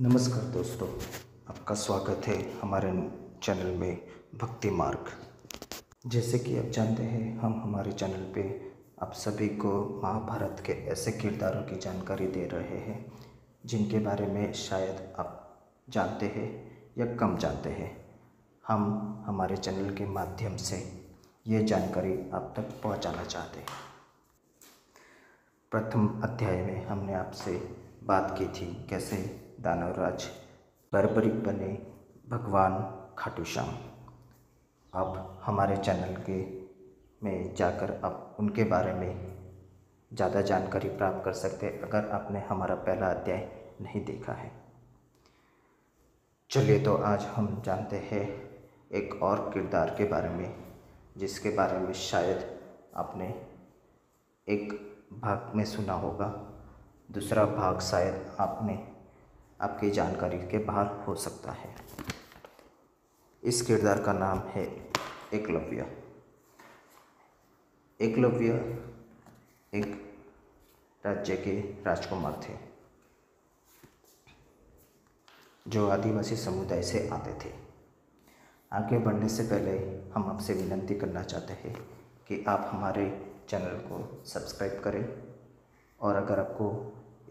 नमस्कार दोस्तों, आपका स्वागत है हमारे चैनल में भक्ति मार्ग। जैसे कि आप जानते हैं, हम हमारे चैनल पे आप सभी को महाभारत के ऐसे किरदारों की जानकारी दे रहे हैं जिनके बारे में शायद आप जानते हैं या कम जानते हैं। हम हमारे चैनल के माध्यम से ये जानकारी आप तक पहुंचाना चाहते हैं। प्रथम अध्याय में हमने आपसे बात की थी कैसे दानवराज बर्बरिक बने भगवान खाटू श्याम। अब हमारे चैनल के में जाकर आप उनके बारे में ज़्यादा जानकारी प्राप्त कर सकते हैं अगर आपने हमारा पहला अध्याय नहीं देखा है। चलिए तो आज हम जानते हैं एक और किरदार के बारे में जिसके बारे में शायद आपने एक भाग में सुना होगा, दूसरा भाग शायद आपकी जानकारी के बाहर हो सकता है। इस किरदार का नाम है एकलव्य। एकलव्य एक राज्य के राजकुमार थे जो आदिवासी समुदाय से आते थे। आगे बढ़ने से पहले हम आपसे विनती करना चाहते हैं कि आप हमारे चैनल को सब्सक्राइब करें और अगर आपको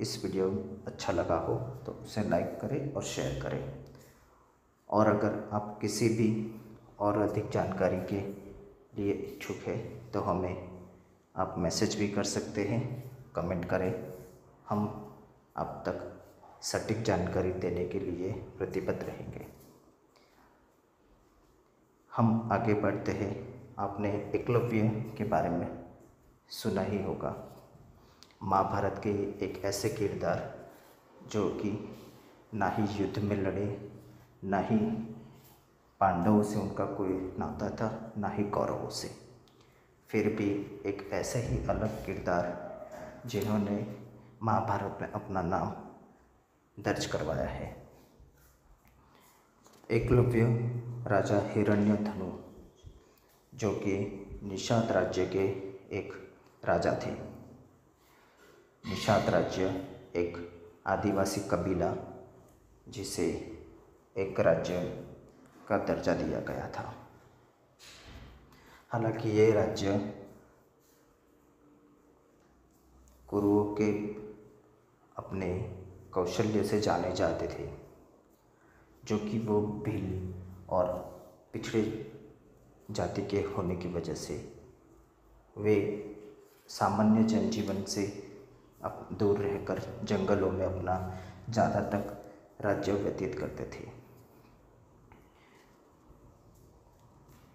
इस वीडियो अच्छा लगा हो तो उसे लाइक करें और शेयर करें। और अगर आप किसी भी और अधिक जानकारी के लिए इच्छुक है तो हमें आप मैसेज भी कर सकते हैं, कमेंट करें। हम आप तक सटीक जानकारी देने के लिए प्रतिबद्ध रहेंगे। हम आगे बढ़ते हैं। आपने एकलव्य के बारे में सुना ही होगा, महाभारत के एक ऐसे किरदार जो कि ना ही युद्ध में लड़े, ना ही पांडवों से उनका कोई नाता था, ना ही कौरवों से, फिर भी एक ऐसे ही अलग किरदार जिन्होंने महाभारत में अपना नाम दर्ज करवाया है। एकलव्य राजा हिरण्यधनु जो कि निषाद राज्य के एक राजा थे। निषाद राज्य एक आदिवासी कबीला जिसे एक राज्य का दर्जा दिया गया था। हालांकि ये राज्य कुरुओं के अपने कौशल्य से जाने जाते थे, जो कि वो भील और पिछड़े जाति के होने की वजह से वे सामान्य जनजीवन से दूर रहकर जंगलों में अपना ज़्यादा तक राज्य व्यतीत करते थे।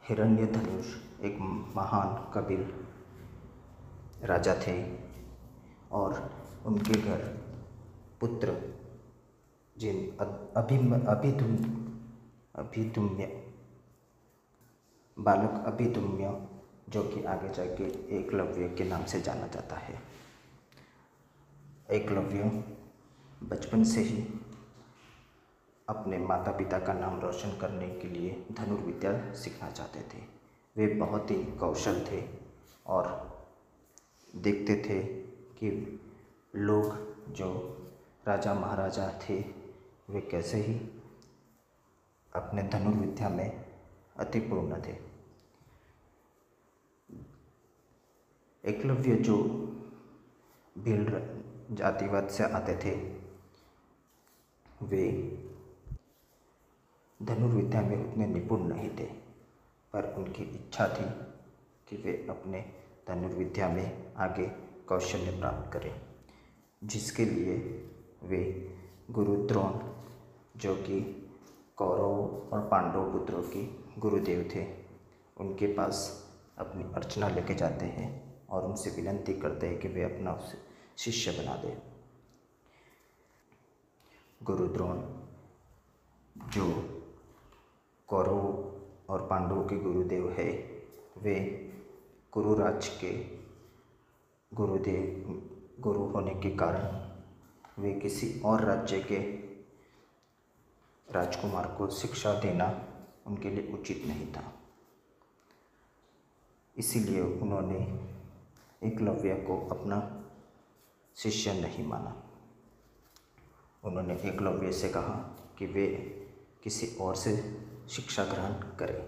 हिरण्यधनुष एक महान कबील राजा थे और उनके घर पुत्र जिन अभिदुम्य बालक अभिदुम्य जो कि आगे जाके एकलव्य के नाम से जाना जाता है। एकलव्य बचपन से ही अपने माता पिता का नाम रोशन करने के लिए धनुर्विद्या सीखना चाहते थे। वे बहुत ही कौशल थे और देखते थे कि लोग जो राजा महाराजा थे वे कैसे ही अपने धनुर्विद्या में अति पूर्ण थे। एकलव्य जो भील जातिवाद से आते थे, वे धनुर्विद्या में उतने निपुण नहीं थे, पर उनकी इच्छा थी कि वे अपने धनुर्विद्या में आगे कौशल्य प्राप्त करें, जिसके लिए वे गुरु द्रोण जो कि कौरव और पांडव पुत्रों के गुरुदेव थे, उनके पास अपनी अर्चना लेके जाते हैं और उनसे विनती करते हैं कि वे अपना शिष्य बना दें। गुरु द्रोण जो कौरव और पांडवों के गुरुदेव है, वे कुरुराज के गुरु होने के कारण वे किसी और राज्य के राजकुमार को शिक्षा देना उनके लिए उचित नहीं था। इसीलिए उन्होंने एकलव्य को अपना शिष्य नहीं माना। उन्होंने एकलव्य से कहा कि वे किसी और से शिक्षा ग्रहण करें।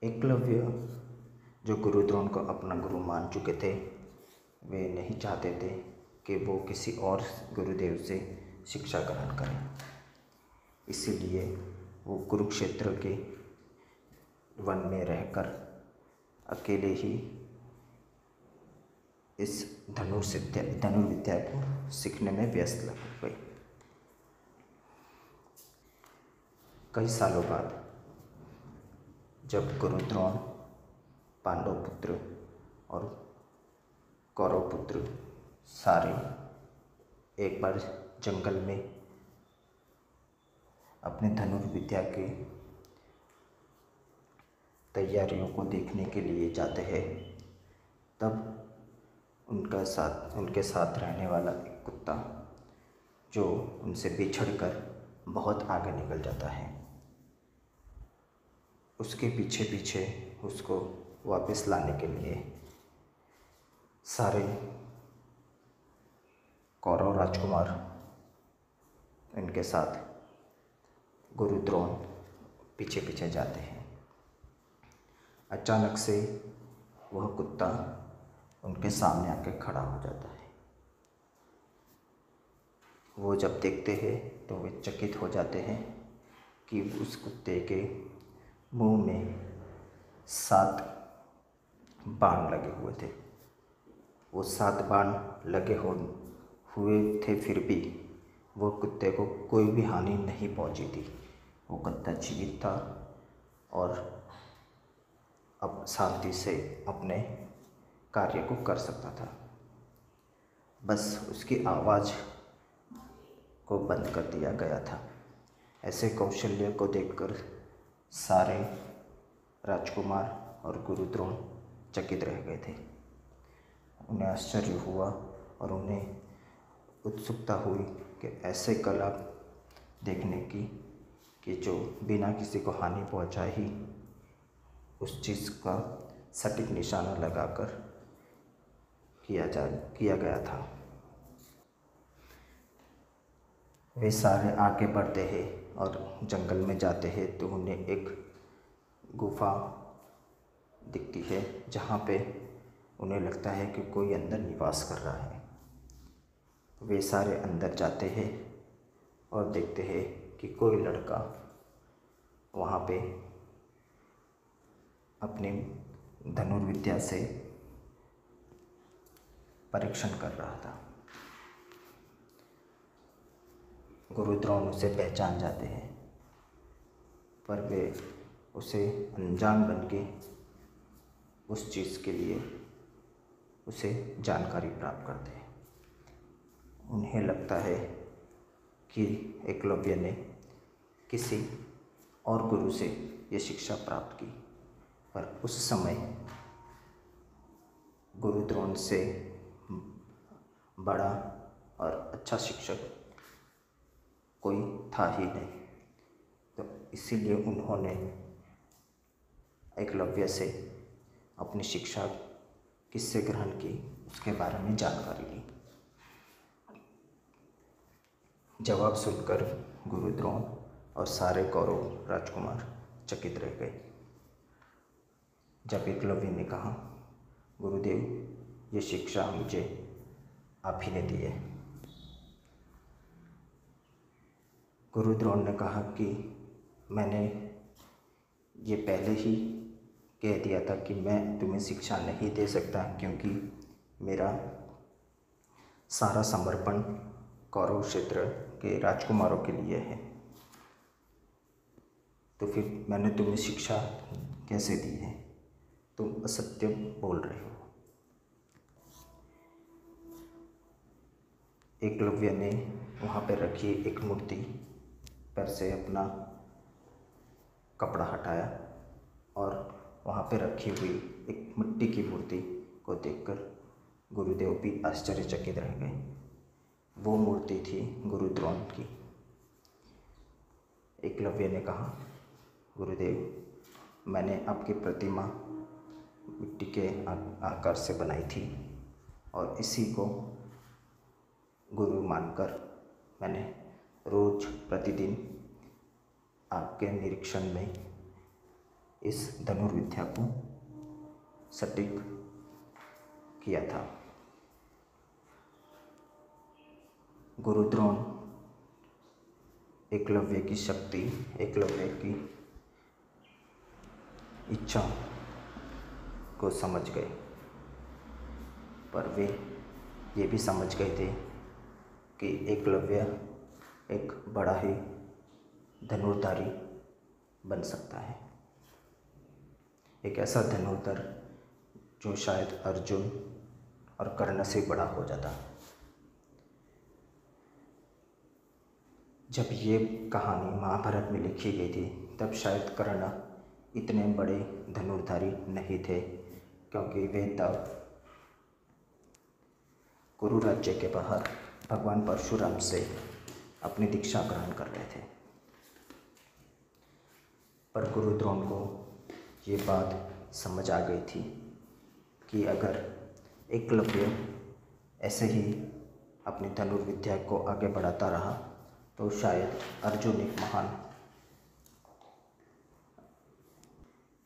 एकलव्य जो गुरु द्रोण को अपना गुरु मान चुके थे, वे नहीं चाहते थे कि वो किसी और गुरुदेव से शिक्षा ग्रहण करें। इसीलिए वो कुरुक्षेत्र के वन में रहकर अकेले ही इस धनुर्विद्या को सीखने में व्यस्त लग गए। कई सालों बाद जब गुरु द्रोण पांडव पुत्र और कौरव पुत्र सारे एक बार जंगल में अपने धनुर्विद्या की तैयारियों को देखने के लिए जाते हैं, तब उनके साथ रहने वाला एक कुत्ता जो उनसे बिछड़कर बहुत आगे निकल जाता है, उसके पीछे पीछे उसको वापस लाने के लिए सारे कौरव राजकुमार इनके साथ गुरु द्रोण पीछे पीछे जाते हैं। अचानक से वह कुत्ता उनके सामने आके खड़ा हो जाता है। वो जब देखते हैं तो वे चकित हो जाते हैं कि उस कुत्ते के मुंह में 7 बाण लगे हुए थे। वो 7 बाण लगे हुए थे, फिर भी वो कुत्ते को कोई भी हानि नहीं पहुंची थी। वो कुत्ता जीवित था और अब शांति से अपने कार्य को कर सकता था। बस उसकी आवाज़ को बंद कर दिया गया था। ऐसे कौशल्य को देखकर सारे राजकुमार और गुरु द्रोण चकित रह गए थे। उन्हें आश्चर्य हुआ और उन्हें उत्सुकता हुई कि ऐसे कला देखने की कि जो बिना किसी को हानि पहुंचाए ही उस चीज़ का सटीक निशाना लगाकर किया गया था। वे सारे आगे बढ़ते हैं और जंगल में जाते हैं तो उन्हें एक गुफा दिखती है, जहाँ पे उन्हें लगता है कि कोई अंदर निवास कर रहा है। वे सारे अंदर जाते हैं और देखते हैं कि कोई लड़का वहाँ पे अपनी धनुर्विद्या से परीक्षण कर रहा था। गुरु द्रोण उसे पहचान जाते हैं, पर वे उसे अनजान बन के उस चीज़ के लिए उसे जानकारी प्राप्त करते हैं। उन्हें लगता है कि एकलव्य ने किसी और गुरु से ये शिक्षा प्राप्त की, पर उस समय गुरु द्रोण से बड़ा और अच्छा शिक्षक कोई था ही नहीं। तो इसीलिए उन्होंने एकलव्य से अपनी शिक्षा किससे ग्रहण की उसके बारे में जानकारी ली। जवाब सुनकर गुरु द्रोण और सारे कौरव राजकुमार चकित रह गए। जब एकलव्य ने कहा, गुरुदेव, ये शिक्षा मुझे आप ही ने दी है। गुरु द्रोण ने कहा कि मैंने ये पहले ही कह दिया था कि मैं तुम्हें शिक्षा नहीं दे सकता, क्योंकि मेरा सारा समर्पण कौरव क्षेत्र के राजकुमारों के लिए है। तो फिर मैंने तुम्हें शिक्षा कैसे दी है? तुम असत्य बोल रहे हो। एकलव्य ने वहाँ पर रखी एक मूर्ति पर से अपना कपड़ा हटाया और वहाँ पर रखी हुई एक मिट्टी की मूर्ति को देखकर गुरुदेव भी आश्चर्यचकित रह गए। वो मूर्ति थी गुरु द्रोण की। एकलव्य ने कहा, गुरुदेव, मैंने आपकी प्रतिमा मिट्टी के आकार से बनाई थी और इसी को गुरु मानकर मैंने रोज प्रतिदिन आपके निरीक्षण में इस धनुर्विद्या को सटीक किया था। गुरु द्रोण एकलव्य की शक्ति, एकलव्य की इच्छा को समझ गए, पर वे ये भी समझ गए थे कि एकलव्य एक बड़ा ही धनुर्धारी बन सकता है, एक ऐसा धनुर्धर जो शायद अर्जुन और कर्ण से बड़ा हो जाता। जब ये कहानी महाभारत में लिखी गई थी तब शायद कर्ण इतने बड़े धनुर्धारी नहीं थे, क्योंकि वे तब कुरु राज्य के बाहर भगवान परशुराम से अपनी दीक्षा ग्रहण कर रहे थे। पर गुरु द्रोण को ये बात समझ आ गई थी कि अगर एकलव्य ऐसे ही अपनी धनुर्विद्या को आगे बढ़ाता रहा तो शायद अर्जुन एक महान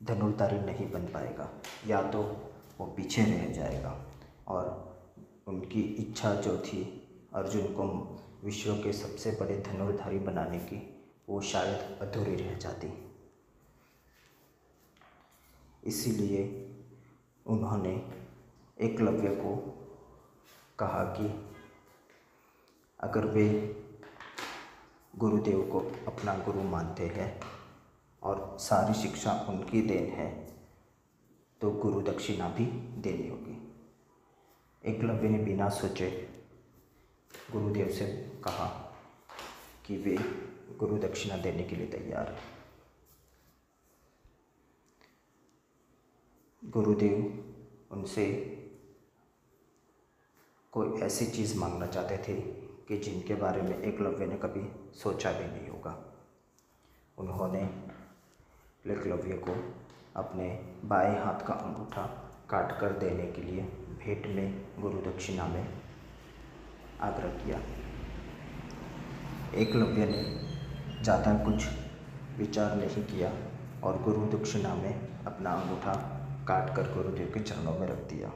धनुर्धारी नहीं बन पाएगा, या तो वो पीछे रह जाएगा और उनकी इच्छा जो थी अर्जुन को विश्व के सबसे बड़े धनुर्धारी बनाने की, वो शायद अधूरी रह जाती। इसीलिए उन्होंने एकलव्य को कहा कि अगर वे गुरुदेव को अपना गुरु मानते हैं और सारी शिक्षा उनकी देन है तो गुरु दक्षिणा भी देनी होगी। एकलव्य ने बिना सोचे गुरुदेव से कहा कि वे गुरु दक्षिणा देने के लिए तैयार हैं। गुरुदेव उनसे कोई ऐसी चीज़ मांगना चाहते थे कि जिनके बारे में एकलव्य ने कभी सोचा भी नहीं होगा। उन्होंने एकलव्य को अपने बाएं हाथ का अंगूठा काट कर देने के लिए भेंट में गुरु दक्षिणा में आग्रह किया। एकलव्य ने ज़्यादा कुछ विचार नहीं किया और गुरु दक्षिणा में अपना अंगूठा काट कर गुरुदेव के चरणों में रख दिया।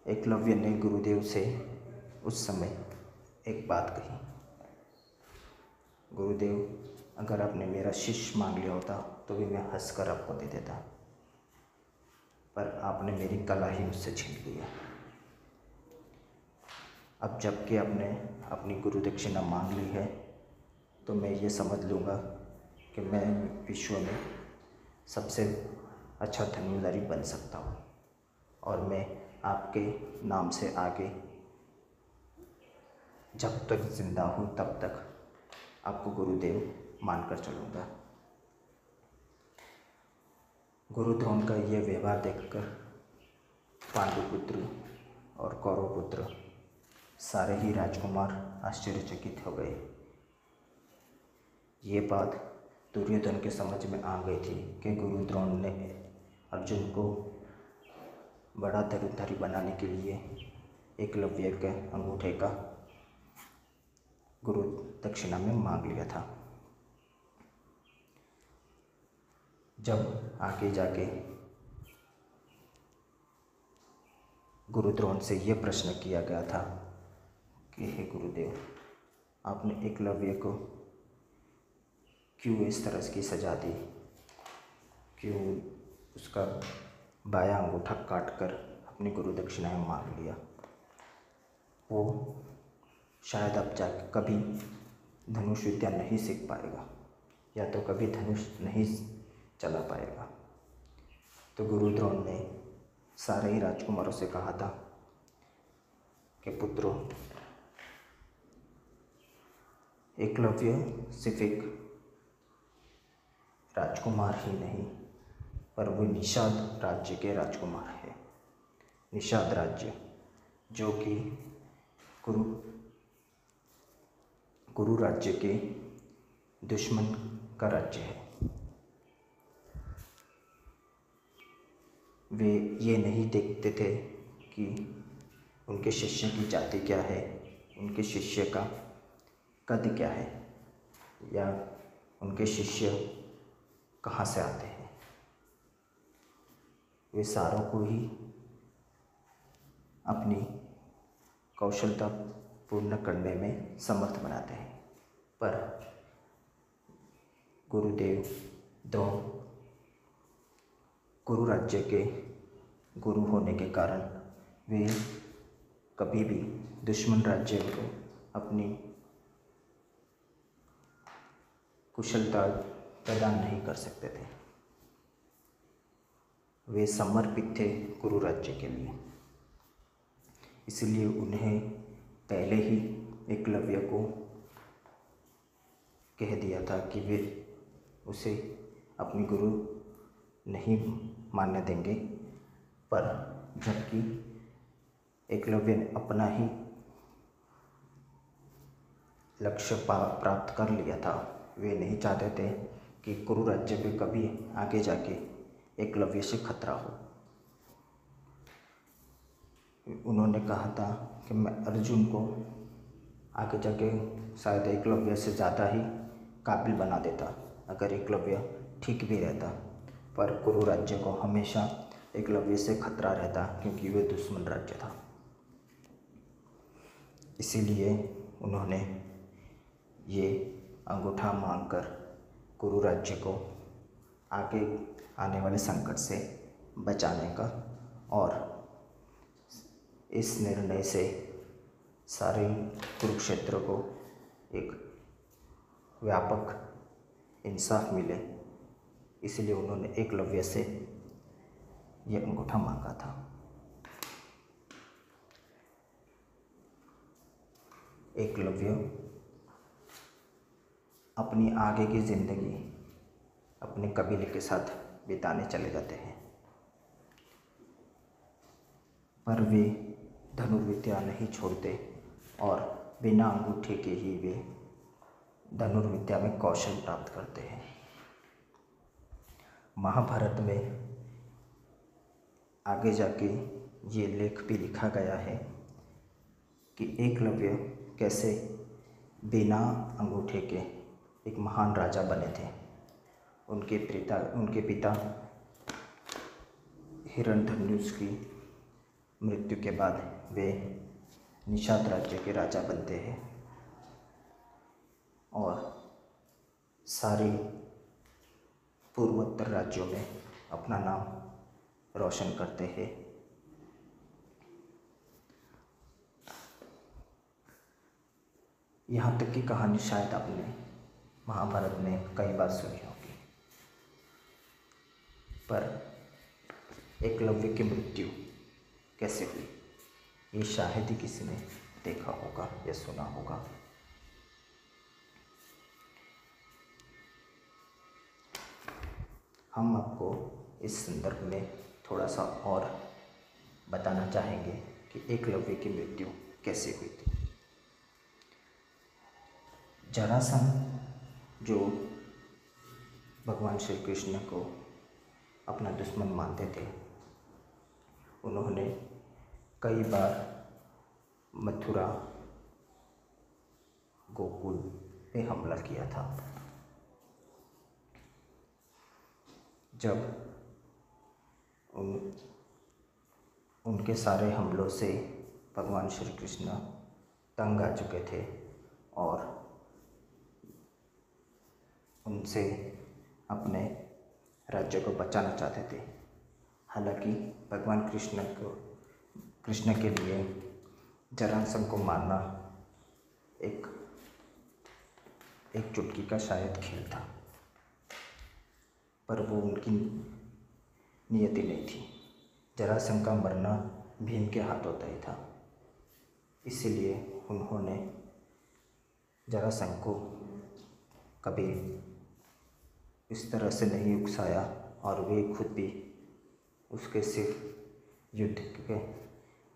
एकलव्य ने गुरुदेव से उस समय एक बात कही, गुरुदेव अगर आपने मेरा शिष्य मांग लिया होता तो भी मैं हंसकर आपको दे देता, पर आपने मेरी कला ही मुझसे छीन ली है। अब जबकि आपने अपनी गुरु दक्षिणा मांग ली है तो मैं ये समझ लूँगा कि मैं विश्व में सबसे अच्छा धनुर्धारी बन सकता हूँ और मैं आपके नाम से आगे जब तक जिंदा हूँ तब तक आपको गुरुदेव मानकर चलूँगा। गुरु द्रोण का ये व्यवहार देखकर पांडुपुत्र और कौरवपुत्र सारे ही राजकुमार आश्चर्यचकित हो गए। ये बात दुर्योधन के समझ में आ गई थी कि गुरु द्रोण ने अर्जुन को बड़ा धनुर्धारी बनाने के लिए एकलव्य के अंगूठे का गुरु दक्षिणा में मांग लिया था। जब आगे जाके गुरु द्रोण से यह प्रश्न किया गया था कि हे गुरुदेव, आपने एकलव्य को क्यों इस तरह की सजा दी, क्यों उसका बायां अंगूठा काट कर अपनी गुरु दक्षिणा में मांग लिया। वो शायद अब जाकर कभी धनुष विद्या नहीं सीख पाएगा या तो कभी धनुष नहीं चला पाएगा। तो गुरु द्रोण ने सारे ही राजकुमारों से कहा था कि पुत्रों, एकलव्य सिर्फ एक राजकुमार ही नहीं पर वो निषाद राज्य के राजकुमार है। निषाद राज्य जो कि कुरु राज्य के दुश्मन का राज्य है। वे ये नहीं देखते थे कि उनके शिष्य की जाति क्या है, उनके शिष्य का कद क्या है, या उनके शिष्य कहाँ से आते हैं, वे सारों को ही अपनी कौशलता पूर्ण करने में समर्थ बनाते हैं। पर गुरुदेव द्रोण कुरु राज्य के गुरु होने के कारण वे कभी भी दुश्मन राज्य को अपनी कुशलता प्रदान नहीं कर सकते थे। वे समर्पित थे कुरु राज्य के लिए, इसलिए उन्हें पहले ही एकलव्य को कह दिया था कि वे उसे अपनी गुरु नहीं मानने देंगे। पर जबकि एकलव्य ने अपना ही लक्ष्य प्राप्त कर लिया था, वे नहीं चाहते थे कि कुरु राज्य में कभी आगे जाके एकलव्य से खतरा हो। उन्होंने कहा था कि मैं अर्जुन को आगे जाके शायद एकलव्य से ज़्यादा ही काबिल बना देता अगर एकलव्य ठीक भी रहता, पर कुरु राज्य को हमेशा एकलव्य से खतरा रहता क्योंकि वे दुश्मन राज्य था। इसीलिए उन्होंने ये अंगूठा मांगकर कुरु राज्य को आगे आने वाले संकट से बचाने का और इस निर्णय से सारे कुरुक्षेत्र को एक व्यापक इंसाफ मिले, इसलिए उन्होंने एकलव्य से ये अंगूठा मांगा था। एकलव्य अपनी आगे की ज़िंदगी अपने कबीले के साथ बिताने चले जाते हैं, पर वे धनुर्विद्या नहीं छोड़ते और बिना अंगूठे के ही वे धनुर्विद्या में कौशल प्राप्त करते हैं। महाभारत में आगे जाके ये लेख भी लिखा गया है कि एकलव्य कैसे बिना अंगूठे के एक महान राजा बने थे। उनके पिता हिरण्यधनुष की मृत्यु के बाद वे निषाद राज्य के राजा बनते हैं और सारे पूर्वोत्तर राज्यों में अपना नाम रोशन करते हैं। यहाँ तक की कहानी शायद आपने महाभारत में कई बार सुनी होगी, पर एकलव्य की मृत्यु कैसे हुई ये शायद ही किसी ने देखा होगा या सुना होगा। हम आपको इस संदर्भ में थोड़ा सा और बताना चाहेंगे कि एकलव्य की मृत्यु कैसे हुई थी। जरासंध जो भगवान श्री कृष्ण को अपना दुश्मन मानते थे, उन्होंने कई बार मथुरा गोकुल पे हमला किया था। जब उनके सारे हमलों से भगवान श्री कृष्ण तंग आ चुके थे और उनसे अपने राज्य को बचाना चाहते थे। हालांकि भगवान कृष्ण के लिए जरासंध को मारना एक चुटकी का शायद खेल था, पर वो उनकी नियति नहीं थी। जरासंध का मरना भीम के हाथों तय था, इसीलिए उन्होंने जरासंध को कभी इस तरह से नहीं उकसाया और वे खुद भी उसके सिर्फ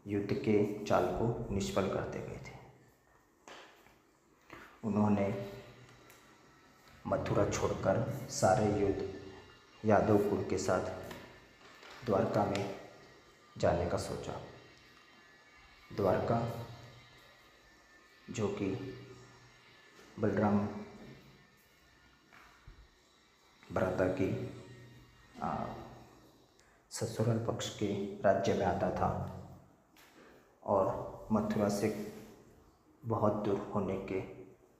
युद्ध के चाल को निष्फल करते गए थे। उन्होंने मथुरा छोड़कर सारे युद्ध यादव कुल के साथ द्वारका में जाने का सोचा। द्वारका, जो कि बलराम भ्राता की ससुराल पक्ष के राज्य में आता था और मथुरा से बहुत दूर होने के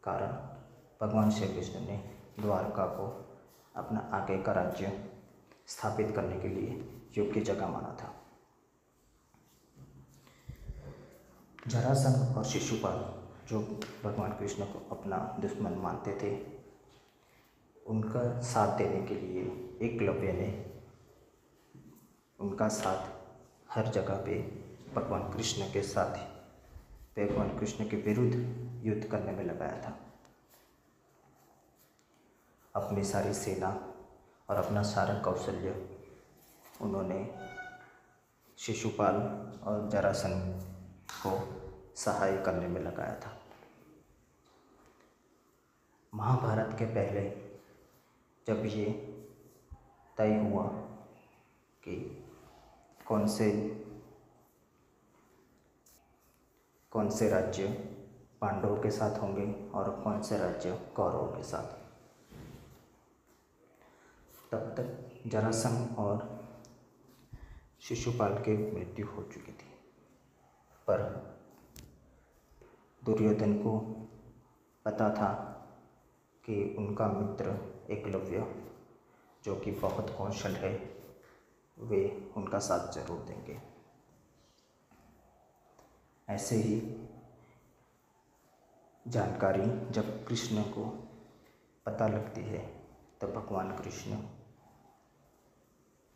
कारण भगवान श्री कृष्ण ने द्वारका को अपना आगे का राज्य स्थापित करने के लिए योग्य जगह माना था। जरासंध और शिशुपाल, जो भगवान कृष्ण को अपना दुश्मन मानते थे, उनका साथ देने के लिए एकलव्य ने उनका साथ हर जगह पे भगवान कृष्ण के साथ भगवान कृष्ण के विरुद्ध युद्ध करने में लगाया था। अपनी सारी सेना और अपना सारा कौशल्य उन्होंने शिशुपाल और जरासंध को सहाय करने में लगाया था। महाभारत के पहले जब ये तय हुआ कि कौन से राज्य पांडवों के साथ होंगे और कौन से राज्य कौरवों के साथ, तब तक जरासंध और शिशुपाल की मृत्यु हो चुकी थी। पर दुर्योधन को पता था कि उनका मित्र एकलव्य, जो कि बहुत कौशल है, वे उनका साथ जरूर देंगे। ऐसे ही जानकारी जब कृष्ण को पता लगती है तब भगवान कृष्ण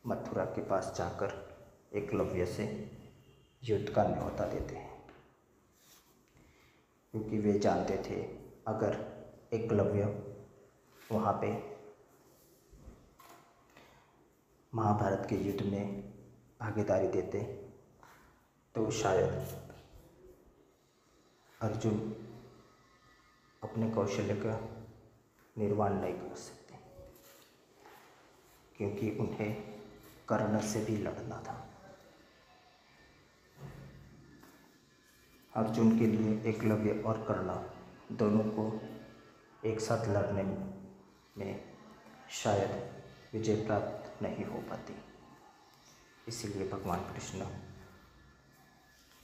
मथुरा के पास जाकर एकलव्य से युद्ध का न्योता देते हैं, क्योंकि वे जानते थे अगर एकलव्य वहाँ पे महाभारत के युद्ध में भागीदारी देते तो शायद अर्जुन अपने कौशल्य का निर्वाण नहीं कर सकते, क्योंकि उन्हें कर्ण से भी लड़ना था। अर्जुन के लिए एकलव्य और कर्ण दोनों को एक साथ लड़ने में शायद विजय प्राप्त नहीं हो पाती। इसीलिए भगवान कृष्ण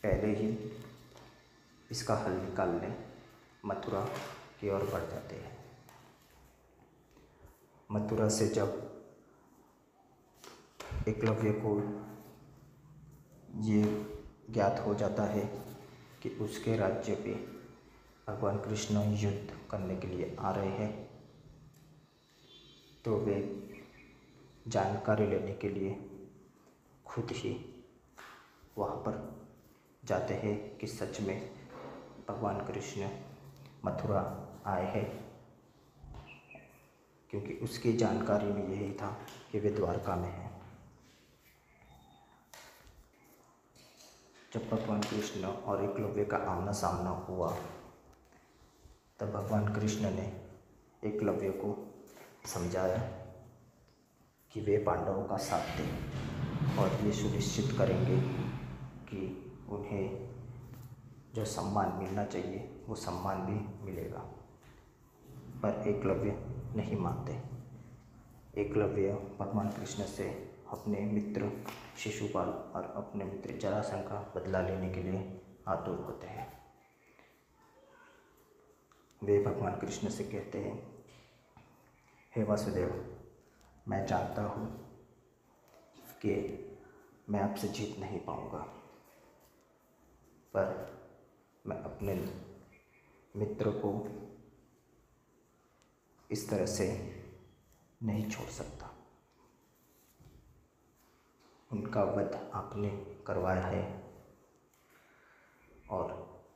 पहले ही इसका हल निकालने मथुरा की ओर बढ़ जाते हैं। मथुरा से जब एकलव्य को ये ज्ञात हो जाता है कि उसके राज्य पे भगवान कृष्ण युद्ध करने के लिए आ रहे हैं, तो वे जानकारी लेने के लिए खुद ही वहाँ पर जाते हैं कि सच में भगवान कृष्ण मथुरा आए हैं, क्योंकि उसकी जानकारी में यही था कि वे द्वारका में हैं। जब भगवान कृष्ण और एकलव्य का आमना सामना हुआ तब भगवान कृष्ण ने एकलव्य को समझाया कि वे पांडवों का साथ दें और ये सुनिश्चित करेंगे कि उन्हें जो सम्मान मिलना चाहिए वो सम्मान भी मिलेगा। पर एकलव्य नहीं मानते। एकलव्य भगवान कृष्ण से अपने मित्र शिशुपाल और अपने मित्र जरासंध का बदला लेने के लिए आतुर होते हैं। वे भगवान कृष्ण से कहते हैं, हे वासुदेव, मैं जानता हूँ कि मैं आपसे जीत नहीं पाऊँगा, पर मैं अपने मित्र को इस तरह से नहीं छोड़ सकता। उनका वध आपने करवाया है और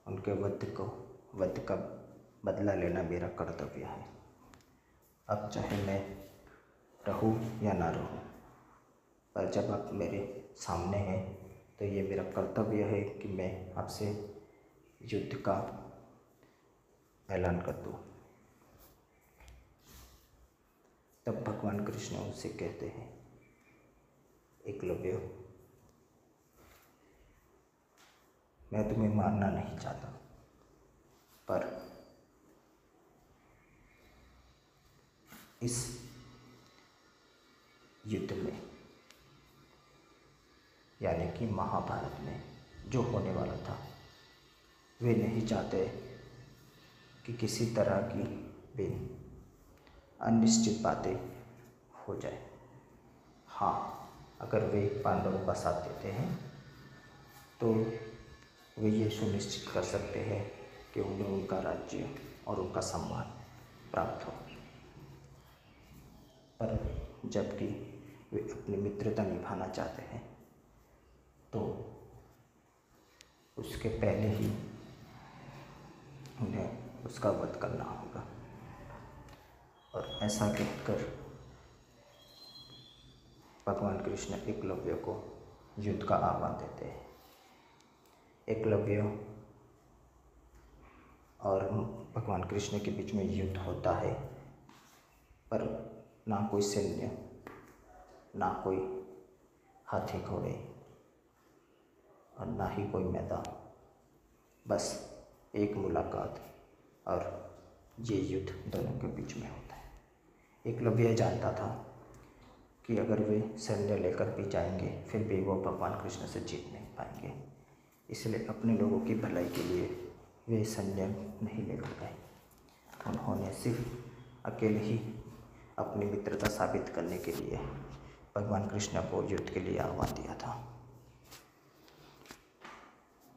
उनके वध का बदला लेना मेरा कर्तव्य है। अब चाहे मैं रहूं या ना रहूं, पर जब आप मेरे सामने हैं तो ये मेरा कर्तव्य है कि मैं आपसे युद्ध का ऐलान कर दूं। तब भगवान कृष्ण उनसे कहते हैं, एकलव्य, मैं तुम्हें मारना नहीं चाहता, पर इस युद्ध में यानी कि महाभारत में जो होने वाला था, वे नहीं चाहते कि किसी तरह की भी अनिश्चित बातें हो जाए। हाँ, अगर वे पांडवों का साथ देते हैं तो वे ये सुनिश्चित कर सकते हैं कि उन्हें उनका राज्य और उनका सम्मान प्राप्त हो। पर जबकि वे अपनी मित्रता निभाना चाहते हैं तो उसके पहले ही उन्हें उसका वध करना होगा। और ऐसा कहकर भगवान कृष्ण एकलव्य को युद्ध का आह्वान देते हैं। एकलव्य और भगवान कृष्ण के बीच में युद्ध होता है, पर ना कोई सैन्य, ना कोई हाथी घोड़े और ना ही कोई मैदान, बस एक मुलाकात और ये युद्ध दोनों के बीच में होता है। एकलव्य जानता था कि अगर वे सैन्य लेकर भी जाएंगे फिर भी वो भगवान कृष्ण से जीत नहीं पाएंगे, इसलिए अपने लोगों की भलाई के लिए वे सैन्य नहीं लेकर गए। उन्होंने सिर्फ अकेले ही अपनी मित्रता साबित करने के लिए भगवान कृष्ण को युद्ध के लिए आह्वान दिया था।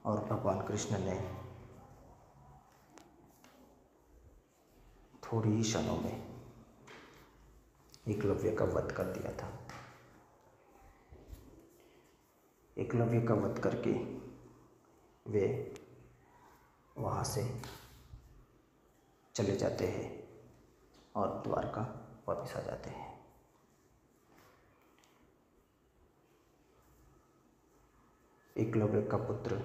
और भगवान कृष्ण ने थोड़ी ही क्षणों में एकलव्य का वध कर दिया था। एकलव्य का वध करके वे वहाँ से चले जाते हैं और द्वारका वापस आ जाते हैं। एकलव्य का पुत्र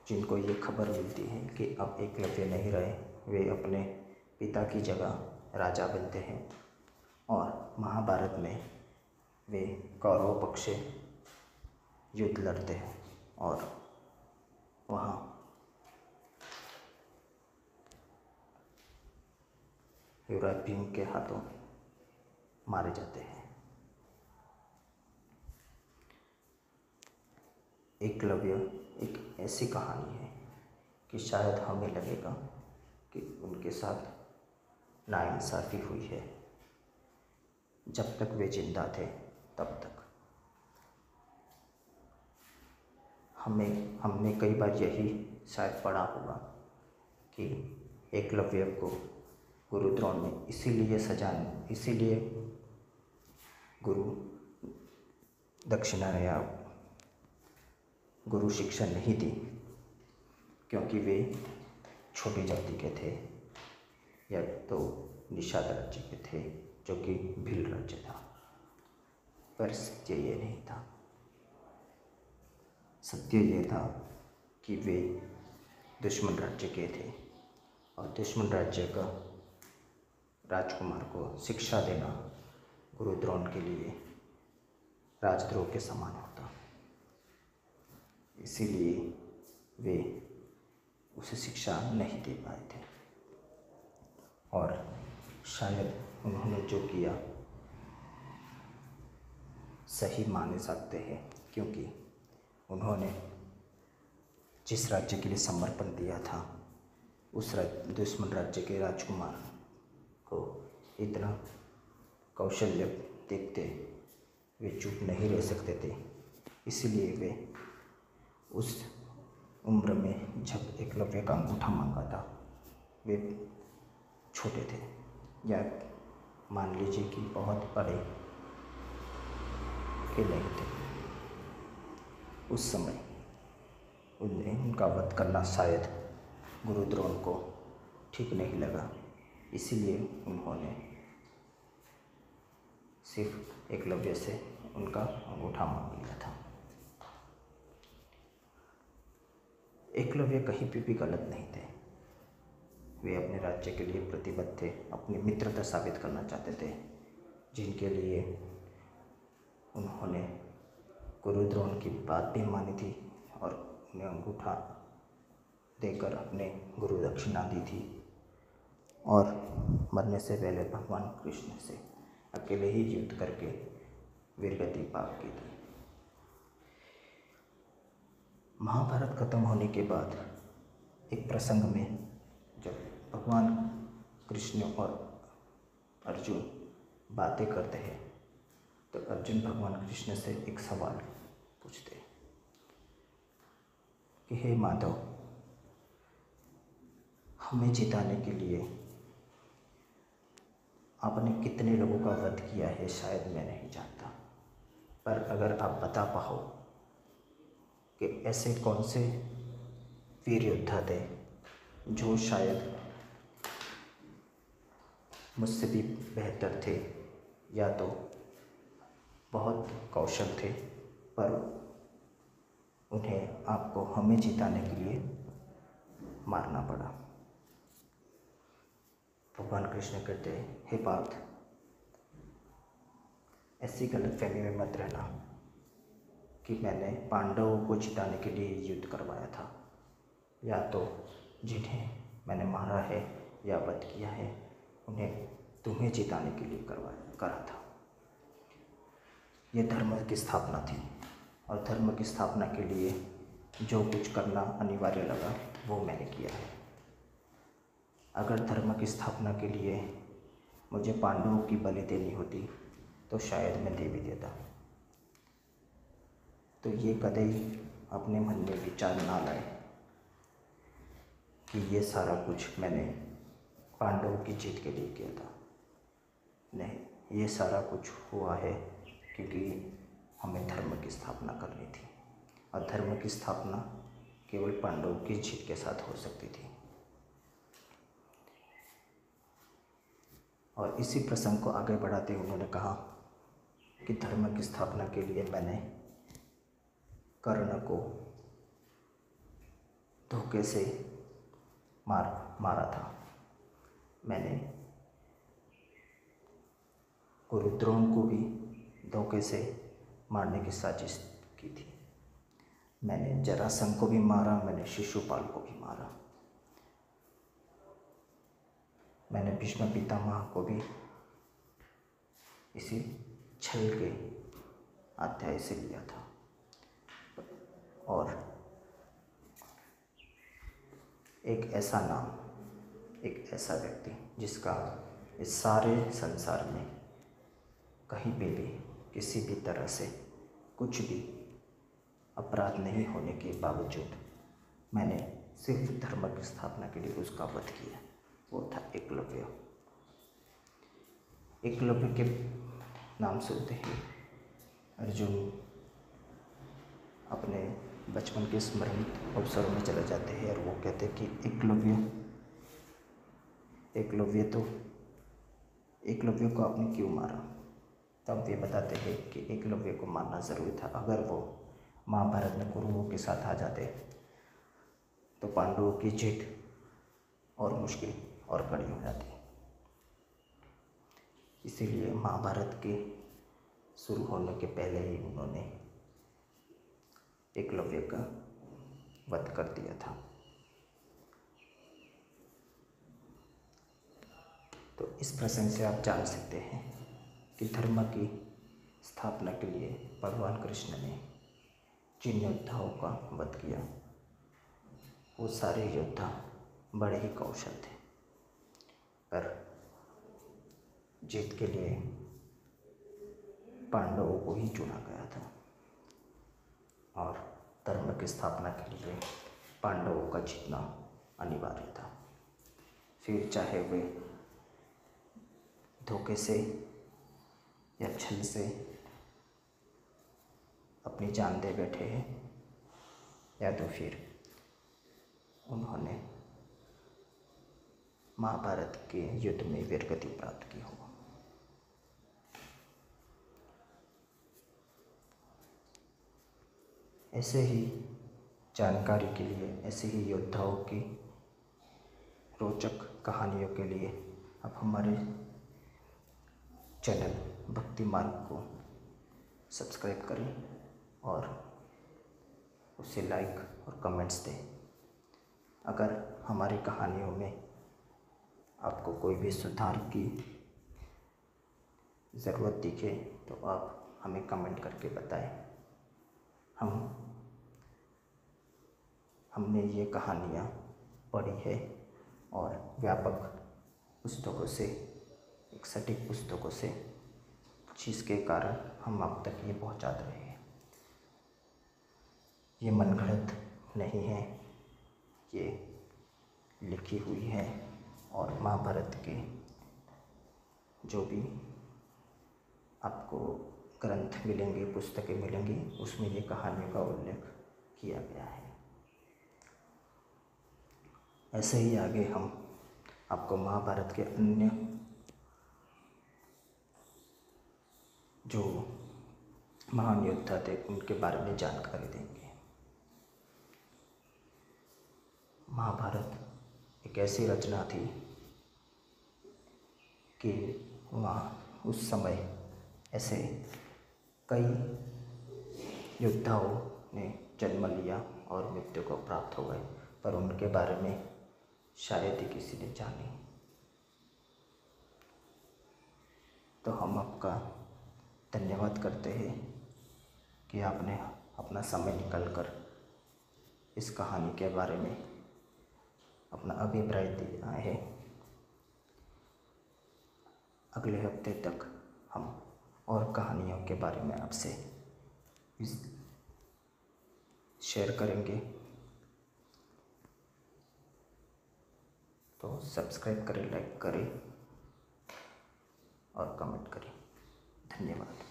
जिनको ये खबर मिलती है कि अब एकलव्य नहीं रहे, वे अपने पिता की जगह राजा बनते हैं और महाभारत में वे कौरव पक्ष से युद्ध लड़ते हैं और वहाँ युवराज भीम के हाथों मारे जाते हैं। एकलव्य एक ऐसी कहानी है कि शायद हमें लगेगा कि उनके साथ नाइंसाफ़ी हुई है। जब तक वे जिंदा थे तब तक हमने कई बार यही शायद पढ़ा होगा कि एकलव्य को गुरु द्रोण ने इसीलिए गुरु दक्षिणा या गुरु शिक्षा नहीं दी क्योंकि वे छोटी जाति के थे या तो निषाद राज्य के थे जो कि भील राज्य था। पर सत्य ये नहीं था। सत्य ये था कि वे दुश्मन राज्य के थे और दुश्मन राज्य का राजकुमार को शिक्षा देना गुरु द्रोण के लिए राजद्रोह के समान होता। इसीलिए वे उसे शिक्षा नहीं दे पाए थे और शायद उन्होंने जो किया सही माने सकते हैं, क्योंकि उन्होंने जिस राज्य के लिए समर्पण दिया था उस दुश्मन राज्य के राजकुमार को इतना कौशल्य देखते वे चुप नहीं रह सकते थे। इसलिए वे उस उम्र में जब एकलव्य का अंगूठा मांगा था वे छोटे थे या मान लीजिए कि बहुत बड़े के नहीं थे। उस समय उनका वध करना शायद गुरु द्रोण को ठीक नहीं लगा, इसीलिए उन्होंने सिर्फ एकलव्य से उनका अंगूठा मांग लिया था। एकलव्य कहीं भी गलत नहीं थे। वे अपने राज्य के लिए प्रतिबद्ध थे, अपनी मित्रता साबित करना चाहते थे, जिनके लिए उन्होंने गुरु द्रोण की बात भी मानी थी और उन्हें अंगूठा देकर अपने गुरु दक्षिणा दी थी और मरने से पहले भगवान कृष्ण से अकेले ही युद्ध करके वीरगति प्राप्त की थी। महाभारत खत्म होने के बाद एक प्रसंग में जब भगवान कृष्ण और अर्जुन बातें करते हैं तो अर्जुन भगवान कृष्ण से एक सवाल पूछते हैं कि हे माधव, हमें जिताने के लिए आपने कितने लोगों का वध किया है शायद मैं नहीं जानता, पर अगर आप बता पाओ कि ऐसे कौन से वीर योद्धा थे जो शायद मुझसे भी बेहतर थे या तो बहुत कौशल थे पर उन्हें आपको हमें जिताने के लिए मारना पड़ा। भगवान कृष्ण कहते हैं, हे पार्थ, ऐसी गलतफहमी में मत रहना कि मैंने पांडवों को जिताने के लिए युद्ध करवाया था या तो जिन्हें मैंने मारा है या वध किया है उन्हें तुम्हें जिताने के लिए करा था। ये धर्म की स्थापना थी और धर्म की स्थापना के लिए जो कुछ करना अनिवार्य लगा वो मैंने किया है। अगर धर्म की स्थापना के लिए मुझे पांडवों की बलि देनी होती तो शायद मैं दे भी देता। तो ये कतई अपने मन में विचार ना लाए कि ये सारा कुछ मैंने पांडवों की जीत के लिए किया था। नहीं, ये सारा कुछ हुआ है क्योंकि हमें धर्म की स्थापना करनी थी और धर्म की स्थापना केवल पांडवों की जीत के साथ हो सकती थी। और इसी प्रसंग को आगे बढ़ाते उन्होंने कहा कि धर्म की स्थापना के लिए मैंने कर्ण को धोखे से मारा था। मैंने गुरु द्रोण को भी धोखे से मारने की साजिश की थी। मैंने जरासंध को भी मारा, मैंने शिशुपाल को भी मारा, मैंने भीष्म पितामह को भी इसी छल के अध्याय से लिया था। और एक ऐसा नाम, एक ऐसा व्यक्ति जिसका इस सारे संसार में कहीं पे भी किसी भी तरह से कुछ भी अपराध नहीं होने के बावजूद मैंने सिर्फ धर्म की स्थापना के लिए उसका वध किया, वो था एकलव्य। एकलव्य के नाम सुनते ही अर्जुन अपने बचपन के स्मरणित अवसरों में चले जाते हैं और वो कहते हैं कि एकलव्य को आपने क्यों मारा। तब वे बताते हैं कि एकलव्य को मारना ज़रूरी था। अगर वो महाभारत में कौरवों के साथ आ जाते तो पांडवों की जीत और मुश्किल और कड़ी हो जाती। इसीलिए महाभारत के शुरू होने के पहले ही उन्होंने एकलव्य का वध कर दिया था। तो इस प्रसंग से आप जान सकते हैं कि धर्म की स्थापना के लिए भगवान कृष्ण ने जिन योद्धाओं का वध किया वो सारे योद्धा बड़े ही कौशल थे, पर जीत के लिए पांडवों को ही चुना गया था और धर्म की स्थापना के लिए पांडवों का जीतना अनिवार्य था। फिर चाहे वे धोखे से या छल से अपनी जान दे बैठे हैं या तो फिर उन्होंने महाभारत के युद्ध में वीरगति प्राप्त की हो। ऐसे ही जानकारी के लिए, ऐसे ही योद्धाओं की रोचक कहानियों के लिए आप हमारे चैनल भक्ति मार्ग को सब्सक्राइब करें और उसे लाइक और कमेंट्स दें। अगर हमारी कहानियों में आपको कोई भी सुधार की ज़रूरत दिखे तो आप हमें कमेंट करके बताएं। हमने ये कहानियाँ पढ़ी है और व्यापक पुस्तकों से, एक सटीक पुस्तकों से, जिसके कारण हम आप तक ये पहुँचा रहे हैं। ये मनगढ़ंत नहीं है, ये लिखी हुई है और महाभारत के जो भी आपको ग्रंथ मिलेंगे, पुस्तकें मिलेंगी, उसमें ये कहानियों का उल्लेख किया गया है। ऐसे ही आगे हम आपको महाभारत के अन्य जो महान योद्धा थे उनके बारे में जानकारी देंगे। महाभारत एक ऐसी रचना थी कि वहाँ उस समय ऐसे कई योद्धाओं ने जन्म लिया और मृत्यु को प्राप्त हो गए, पर उनके बारे में शायद ही किसी ने जाने। तो हम आपका धन्यवाद करते हैं कि आपने अपना समय निकालकर इस कहानी के बारे में अपना अभिप्राय दिया है। अगले हफ्ते तक हम और कहानियों के बारे में आपसे शेयर करेंगे। तो सब्सक्राइब करें, लाइक करें और कमेंट करें। धन्यवाद।